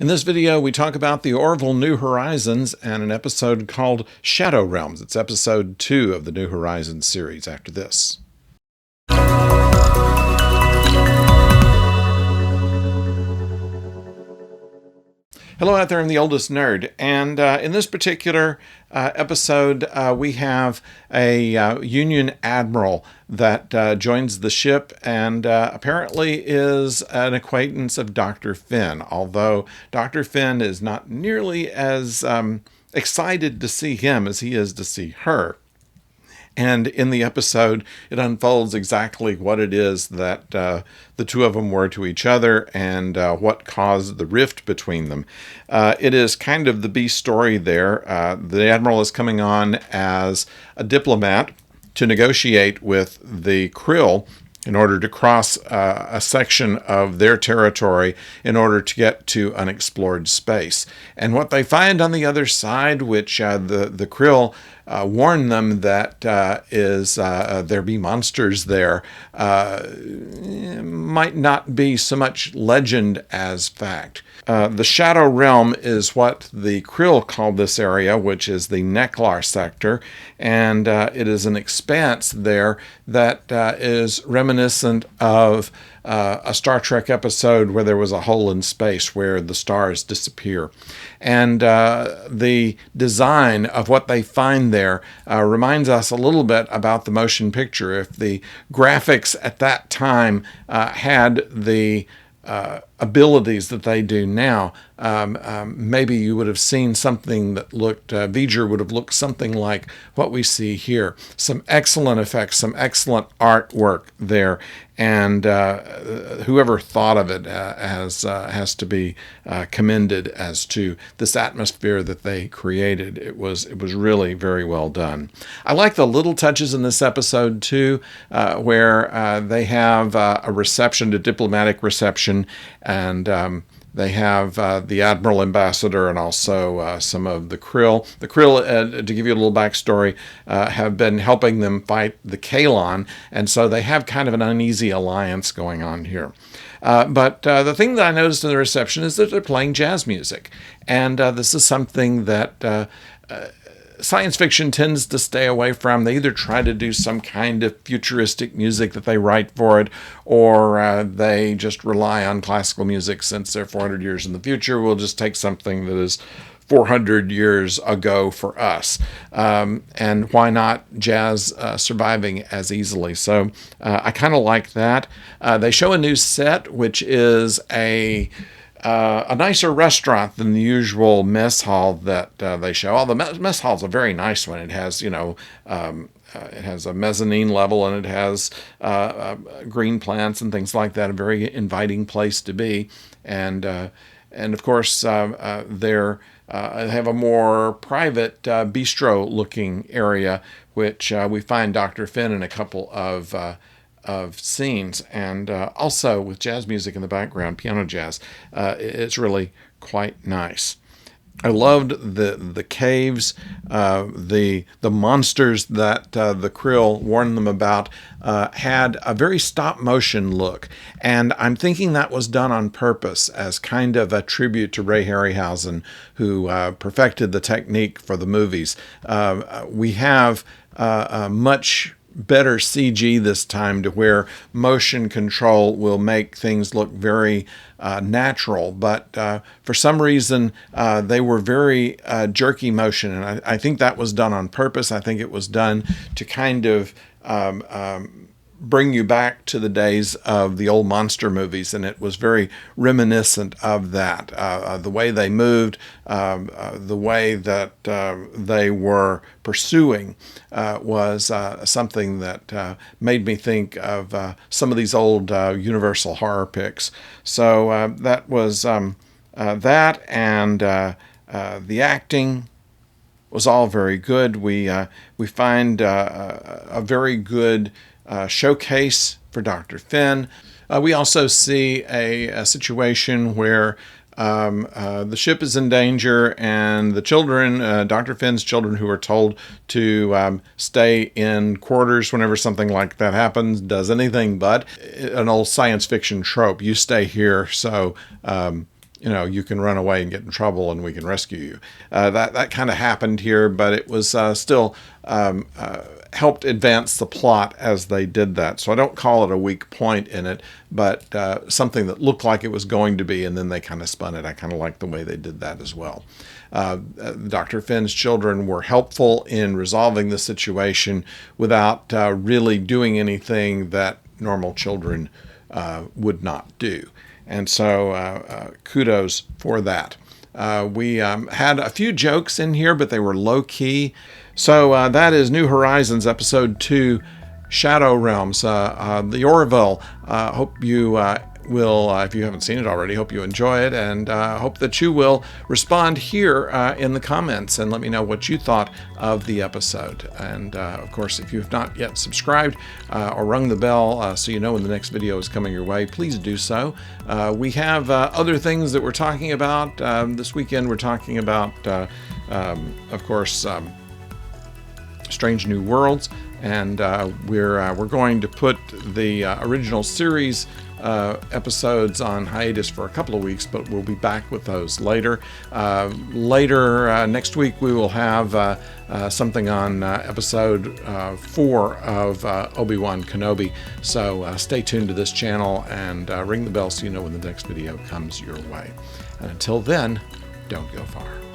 In this video, we talk about the Orville New Horizons and an episode called Shadow Realms. It's episode 2 of the New Horizons series after this. Hello out there, I'm the oldest nerd, and in this particular episode we have a Union admiral that joins the ship and apparently is an acquaintance of Dr. Finn, although Dr. Finn is not nearly as excited to see him as he is to see her. And in the episode, it unfolds exactly what it is that the two of them were to each other and what caused the rift between them. It is kind of the B story there. The Admiral is coming on as a diplomat to negotiate with the Krill in order to cross a section of their territory in order to get to unexplored space. And what they find on the other side, which the Krill warn them that there be monsters there, might not be so much legend as fact. The Shadow Realm is what the Krill call this area, which is the Neklar sector, and it is an expanse there that is reminiscent of a Star Trek episode where there was a hole in space where the stars disappear. And the design of what they find there reminds us a little bit about the motion picture. If the graphics at that time had the abilities that they do now, maybe you would have seen something that looked, V'ger would have looked something like what we see here. Some excellent effects, some excellent artwork there, and whoever thought of it has to be commended as to this atmosphere that they created. It was really very well done. I like the little touches in this episode too, where they have a reception, a diplomatic reception, and they have the Admiral Ambassador and also some of the Krill. The Krill, to give you a little backstory, have been helping them fight the Kalon, and so they have kind of an uneasy alliance going on here. But the thing that I noticed in the reception is that they're playing jazz music, and this is something that science fiction tends to stay away from. They either try to do some kind of futuristic music that they write for it, or they just rely on classical music since they're 400 years in the future. We'll just take something that is 400 years ago for us. And why not jazz surviving as easily? So I kind of like that. They show a new set, which is a nicer restaurant than the usual mess hall that they show. Oh, the mess hall's a very nice one. It has, it has a mezzanine level, and it has green plants and things like that. A very inviting place to be. And of course, they have a more private bistro-looking area, which we find Dr. Finn in a couple of scenes, and also with jazz music in the background, piano jazz. It's really quite nice. I loved the caves, the monsters that the Krill warned them about had a very stop motion look, and I'm thinking that was done on purpose as kind of a tribute to Ray Harryhausen, who perfected the technique for the movies. We have much better CG this time, to where motion control will make things look very natural, but for some reason they were very jerky motion, and I think that was done on purpose. I think it was done to kind of bring you back to the days of the old monster movies, and it was very reminiscent of that. The way they moved, the way that they were pursuing was something that made me think of some of these old Universal horror pics. So that was that, and the acting was all very good. We find a very good showcase for Dr. Finn. We also see a situation where the ship is in danger, and the children, Dr. Finn's children, who are told to stay in quarters whenever something like that happens, does anything but an old science fiction trope. You stay here so you can run away and get in trouble and we can rescue you. That kind of happened here, but it was still helped advance the plot as they did that. So I don't call it a weak point in it, but something that looked like it was going to be, and then they kind of spun it. I kind of like the way they did that as well. Dr. Finn's children were helpful in resolving the situation without really doing anything that normal children would not do. And so kudos for that. We had a few jokes in here, but they were low key. So that is New Horizons, Episode 2, Shadow Realms. The Orville. Hope you will, if you haven't seen it already, hope you enjoy it, and hope that you will respond here in the comments and let me know what you thought of the episode. And of course, if you have not yet subscribed or rung the bell so you know when the next video is coming your way, please do so. We have other things that we're talking about. This weekend we're talking about, of course, Strange New Worlds, and we're going to put the original series episodes on hiatus for a couple of weeks, but we'll be back with those later. Next week we will have something on episode 4 of Obi-Wan Kenobi. So stay tuned to this channel and ring the bell so you know when the next video comes your way. And until then, don't go far.